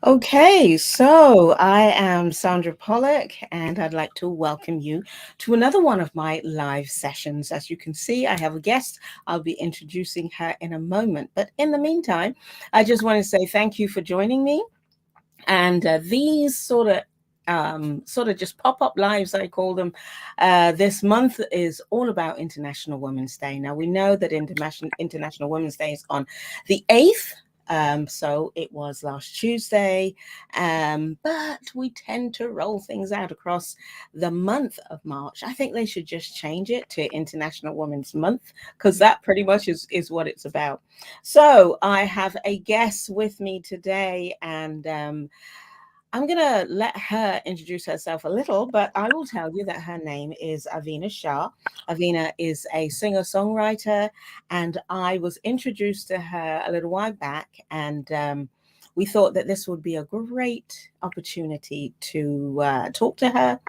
Okay, so I am Sandra Pollock, and I'd like to welcome you to another one of my live sessions. As you can see, I have a guest. I'll be introducing her in a moment. But in the meantime, I just want to say thank you for joining me. And these sort of just pop-up lives, I call them, this month is all about International Women's Day. Now we know that International Women's Day is on the 8th. So it was last Tuesday, but we tend to roll things out across the month of March. I think they should just change it to International Women's Month, because that pretty much is what it's about. So I have a guest with me today, and I'm going to let her introduce herself a little, but I will tell you that her name is Avina Shah. Avina is a singer songwriter, and I was introduced to her a little while back, and we thought that this would be a great opportunity to talk to her,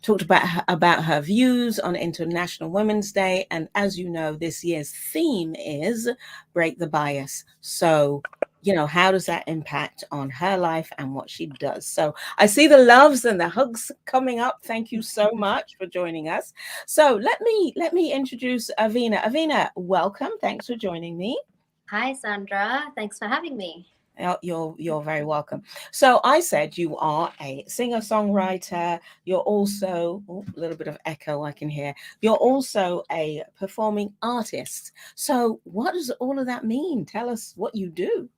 talked about her views on International Women's Day. And as you know, this year's theme is Break the Bias. So, how does that impact on her life and what she does? So I see the loves and the hugs coming up. Thank you so much for joining us. So let me introduce Avina. Avina, welcome. Thanks for joining me. Hi, Sandra. Thanks for having me. You're very welcome. So I said you are a singer-songwriter. You're also a little bit of echo I can hear. You're also a performing artist. So what does all of that mean? Tell us what you do.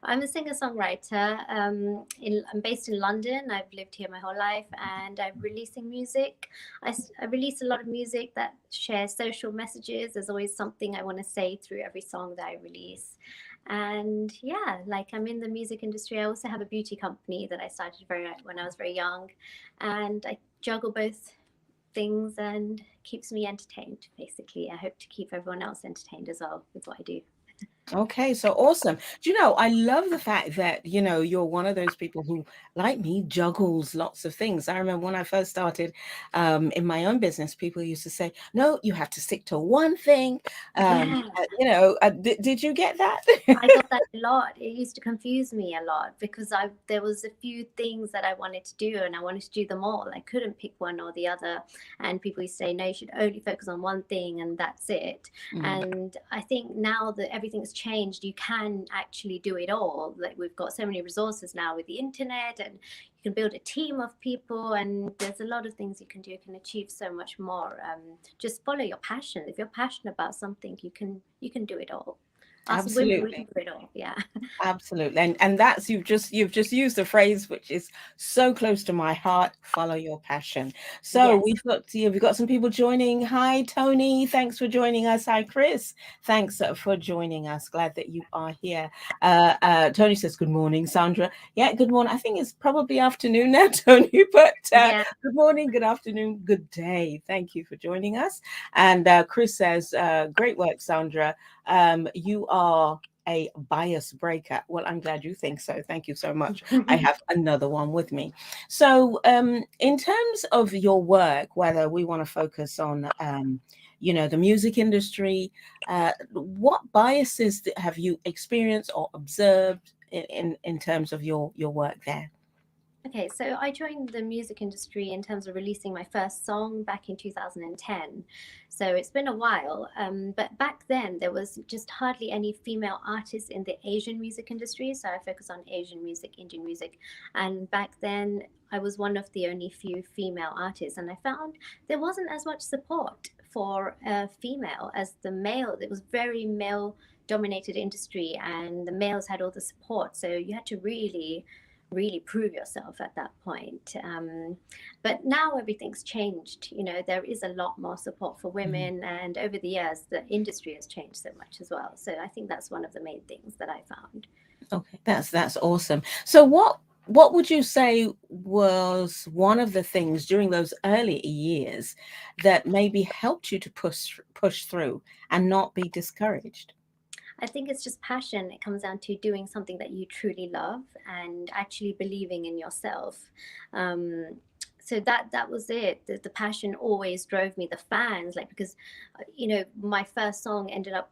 I'm a singer-songwriter. I'm based in London. I've lived here my whole life, and I'm releasing music. I release a lot of music that shares social messages. There's always something I want to say through every song that I release. And yeah, like I'm in the music industry. I also have a beauty company that I started when I was very young, and I juggle both things and keeps me entertained. Basically, I hope to keep everyone else entertained as well with what I do. Okay, so awesome. Do you know, I love the fact that, you're one of those people who, like me, juggles lots of things. I remember when I first started in my own business, people used to say, no, you have to stick to one thing. Yeah. Did you get that? I got that a lot. It used to confuse me a lot because there was a few things that I wanted to do and I wanted to do them all. I couldn't pick one or the other. And people used to say, no, you should only focus on one thing and that's it. Mm. And I think now that everything's changed, you can actually do it all. Like we've got so many resources now with the internet, and you can build a team of people, and there's a lot of things you can do. You can achieve so much more. Just follow your passion. If you're passionate about something, you can do it all. Us women, we can Absolutely. do it all. Yeah. Absolutely. And that's you've just used a phrase which is so close to my heart, follow your passion. So Yes. we've got some people joining. Hi Tony, thanks for joining us. Hi Chris, thanks for joining us. Glad that you are here. Tony says good morning, Sandra. Yeah, good morning. I think it's probably afternoon now, Tony, but Yeah. good morning, good afternoon, good day. Thank you for joining us. And Chris says, great work, Sandra. You are a bias breaker. Well, I'm glad you think so. Thank you so much. I have another one with me. So, in terms of your work, whether we want to focus on, the music industry, what biases have you experienced or observed in terms of your work there? Okay, so I joined the music industry in terms of releasing my first song back in 2010. So it's been a while. But back then, there was just hardly any female artists in the Asian music industry. So I focus on Asian music, Indian music. And back then, I was one of the only few female artists. And I found there wasn't as much support for a female as the male. It was very male dominated industry, and the males had all the support. So you had to really prove yourself at that point. But now everything's changed. There is a lot more support for Mhm. women, and over the years, the industry has changed so much as well. So I think that's one of the main things that I found. Okay, that's awesome. So what would you say was one of the things during those early years that maybe helped you to push through and not be discouraged? I think it's just passion. It comes down to doing something that you truly love and actually believing in yourself. So that was it. The passion always drove me. The fans, like, because my first song ended up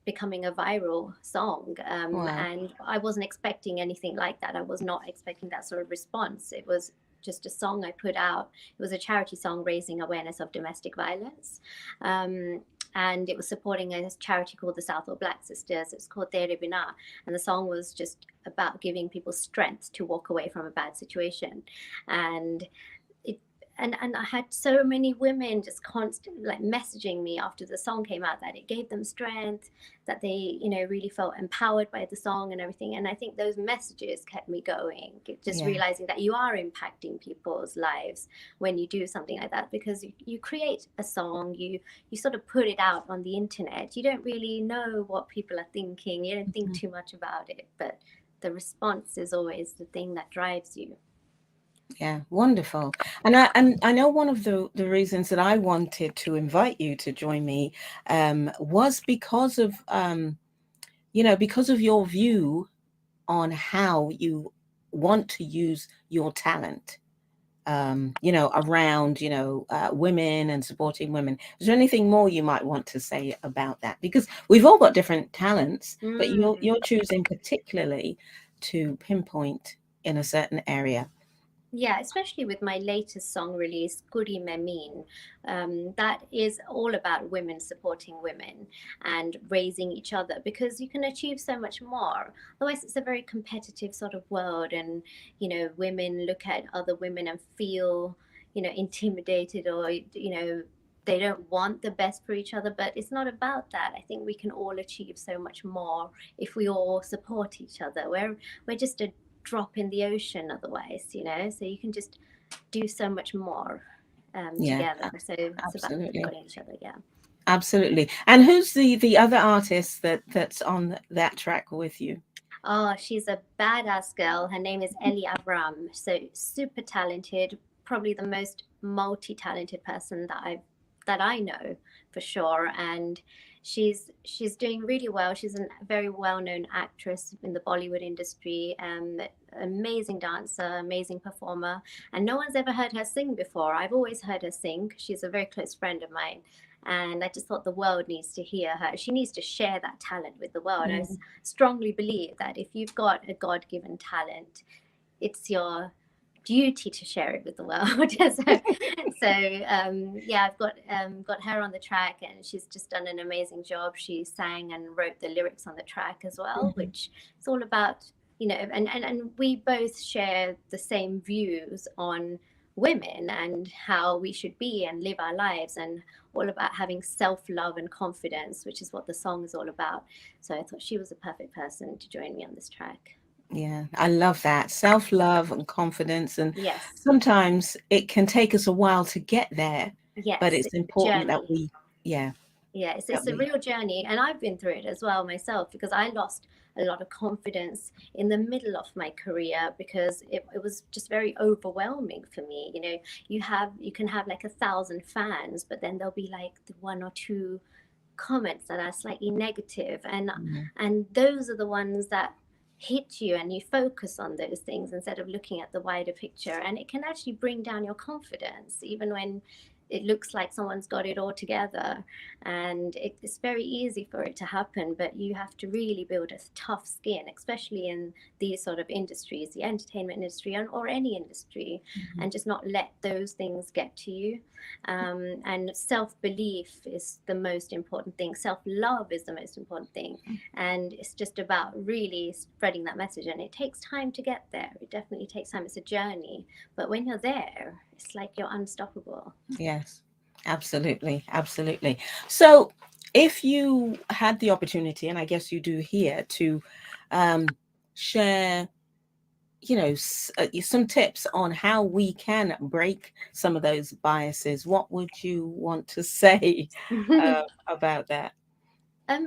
becoming a viral song. Wow. And I wasn't expecting anything like that. I was not expecting that sort of response. It was just a song I put out. It was a charity song raising awareness of domestic violence. And it was supporting a charity called the Southall Black Sisters. It's called Avina, and the song was just about giving people strength to walk away from a bad situation. And it and I had so many women just constantly like messaging me after the song came out that it gave them strength, that they, you know, really felt empowered by the song and everything. And I think those messages kept me going, just Yeah. realizing that you are impacting people's lives when you do something like that, because you create a song, you sort of put it out on the internet. You don't really know what people are thinking, you don't think Mhm. too much about it, but the response is always the thing that drives you. Yeah, wonderful. And I know one of the reasons that I wanted to invite you to join me was because of because of your view on how you want to use your talent, around, women and supporting women. Is there anything more you might want to say about that? Because we've all got different talents, but Mm. you're choosing particularly to pinpoint in a certain area. Yeah, especially with my latest song release, Kudi Main Mean. That is all about women supporting women and raising each other, because you can achieve so much more. Otherwise, it's a very competitive sort of world, and women look at other women and feel intimidated, or they don't want the best for each other. But it's not about that. I think we can all achieve so much more if we all support each other. We're just a drop in the ocean otherwise, so you can just do so much more Yeah, together. So it's about absolutely. supporting each other. Yeah. Absolutely. And who's the other artist that's on that track with you? Oh, she's a badass girl. Her name is Ellie Avram. So super talented, probably the most multi-talented person that I know for sure. And she's doing really well. She's a very well-known actress in the Bollywood industry. Amazing dancer, amazing performer, and no one's ever heard her sing before. I've always heard her sing. She's a very close friend of mine, and I just thought the world needs to hear her. She needs to share that talent with the world. I Mm. strongly believe that if you've got a God-given talent, it's your duty to share it with the world. Yeah, I've got her on the track, and she's just done an amazing job. She sang and wrote the lyrics on the track as well, Mhm. which is all about, and we both share the same views on women and how we should be and live our lives, and all about having self-love and confidence, which is what the song is all about. So I thought she was the perfect person to join me on this track. Yeah, I love that. Self-love and confidence. And Yes. sometimes it can take us a while to get there, but Yes, it's it's a important that journey. yeah, Yeah, that it's a we, real journey, and I've been through it as well myself, because I lost a lot of confidence in the middle of my career, because it was just very overwhelming for me. You can have like 1,000 fans, but then there'll be like the one or two comments that are slightly negative, mm, and those are the ones that hit you, and you focus on those things instead of looking at the wider picture, and it can actually bring down your confidence even when it looks like someone's got it all together. And it's very easy for it to happen, but you have to really build a tough skin, especially in these sort of industries, the entertainment industry, or any industry, mhm. and just not let those things get to you. And self belief is the most important thing. Self love is the most important thing. And it's just about really spreading that message. And it takes time to get there. It definitely takes time. It's a journey. But when you're there, it's like you're unstoppable. Yes, absolutely, absolutely. So, if you had the opportunity, and I guess you do here, to um, share, some tips on how we can break some of those biases, what would you want to say about that?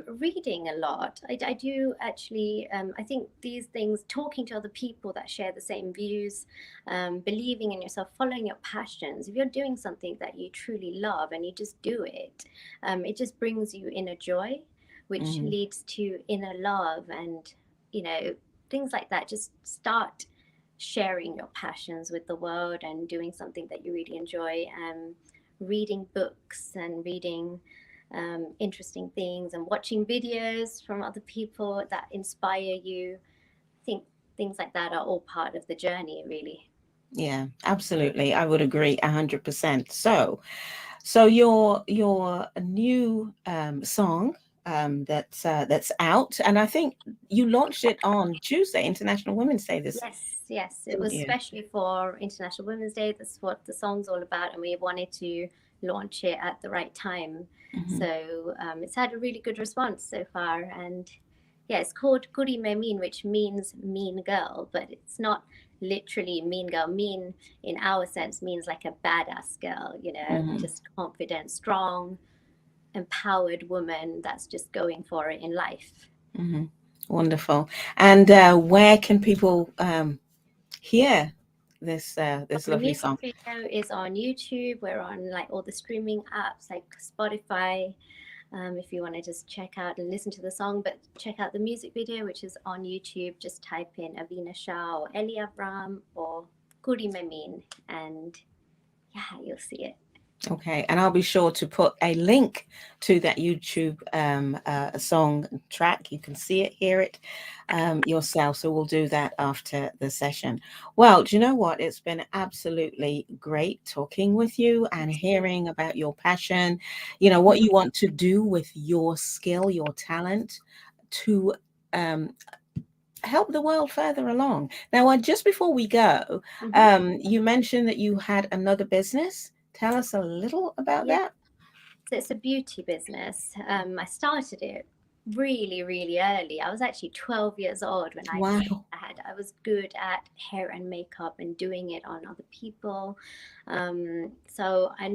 Reading a lot. I do actually. I think these things, talking to other people that share the same views, believing in yourself, following your passions. If you're doing something that you truly love and you just do it, it just brings you inner joy, which Mm, leads to inner love, and you know things like that. Just start sharing your passions with the world and doing something that you really enjoy. Reading books and reading interesting things and watching videos from other people that inspire you. I think things like that are all part of the journey, really. Yeah, absolutely. I would agree 100%. So your new song that's out, and I think you launched it on Tuesday, International Women's Day, this, Yes, it didn't was you? especially for International Women's Day. That's what the song's all about, and we wanted to launch it at the right time. Hmm. So it's had a really good response so far, and yeah, it's called Kudi Main Mean, which means mean girl, but it's not literally mean girl. Mean in our sense means like a badass girl, Hmm. just confident, strong, empowered woman that's just going for it in life. Hmm. Wonderful. And where can people hear this The lovely music song? video is on YouTube. We're on like all the streaming apps like Spotify. If you want to just check out and listen to the song, but check out the music video, which is on YouTube. Just type in Avina Shan or Eli Abram or Kudi Main Mean, and yeah, you'll see it. Okay, and I'll be sure to put a link to that YouTube song track. You can see it, hear it yourself. So we'll do that after the session. Well, do you know what? It's been absolutely great talking with you and hearing about your passion, what you want to do with your skill, your talent to um, help the world further along. Now, just before we go, Mm-hmm. you mentioned that you had another business. Tell us a little about Yeah, that. so it's a beauty business. I started it really, really early. I was actually 12 years old when I Wow. I was good at hair and makeup and doing it on other people. And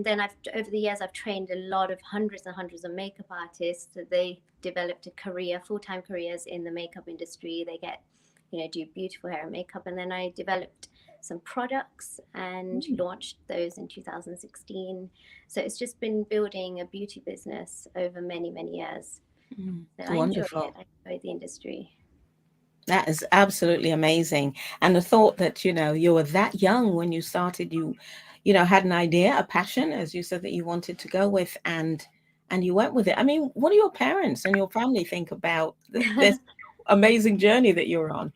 then over the years, I've trained a lot of hundreds and hundreds of makeup artists. So they developed a career, full-time careers in the makeup industry. They get, do beautiful hair and makeup. And then I developed some products and Mm, launched those in 2016. So it's just been building a beauty business over many, many years. mm. So I enjoy it. Wonderful. I enjoy the industry. That is absolutely amazing. And the thought that, you were that young when you started, you had an idea, a passion, as you said, that you wanted to go with, and you went with it. I mean, what do your parents and your family think about this amazing journey that you're on?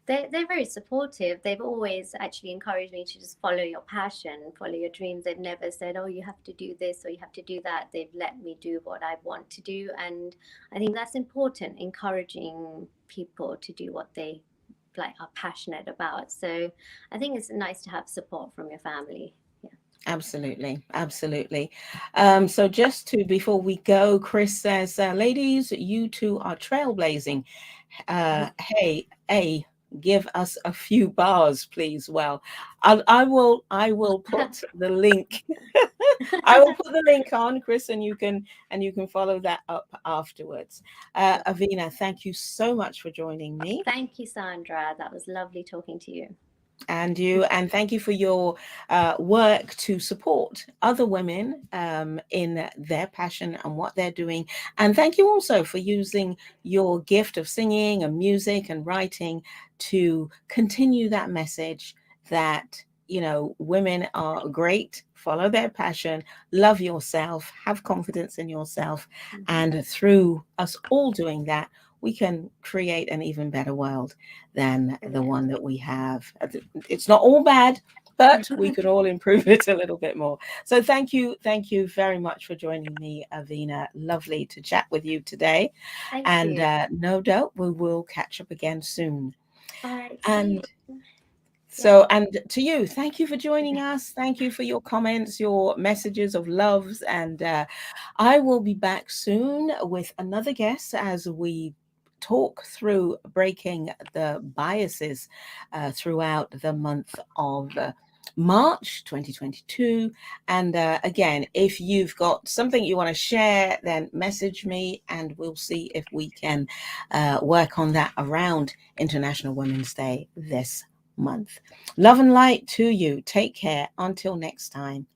They're very supportive. They've always actually encouraged me to just follow your passion, follow your dreams. They've never said, oh, you have to do this or you have to do that. They've let me do what I want to do. And I think that's important, encouraging people to do what they like are passionate about. So I think it's nice to have support from your family. Yeah. Absolutely, absolutely. So just to before we go, Chris says, ladies, you two are trailblazing. Hey, give us a few bars, please. Well, I will put the link. I will put the link on, Chris, and you can follow that up afterwards. Avina, thank you so much for joining me. Thank you, Sandra. That was lovely talking to you. And thank you for your work to support other women in their passion and what they're doing. And thank you also for using your gift of singing and music and writing to continue that message that women are great. Follow their passion, love yourself, have confidence in yourself, Mm-hmm. and through us all doing that, we can create an even better world than the Brilliant. one that we have. It's not all bad, but we could all improve it a little bit more. So thank you very much for joining me, Avina. Lovely to chat with you today, Thank and you. no doubt we will catch up again soon. All right. See you. And Yeah. and to you, thank you for joining us. Thank you for your comments, your messages of loves, and I will be back soon with another guest as we talk through breaking the biases throughout the month of March 2022. And again, if you've got something you want to share, then message me and we'll see if we can work on that around International Women's Day this month. Love and light to you. Take care. Until next time.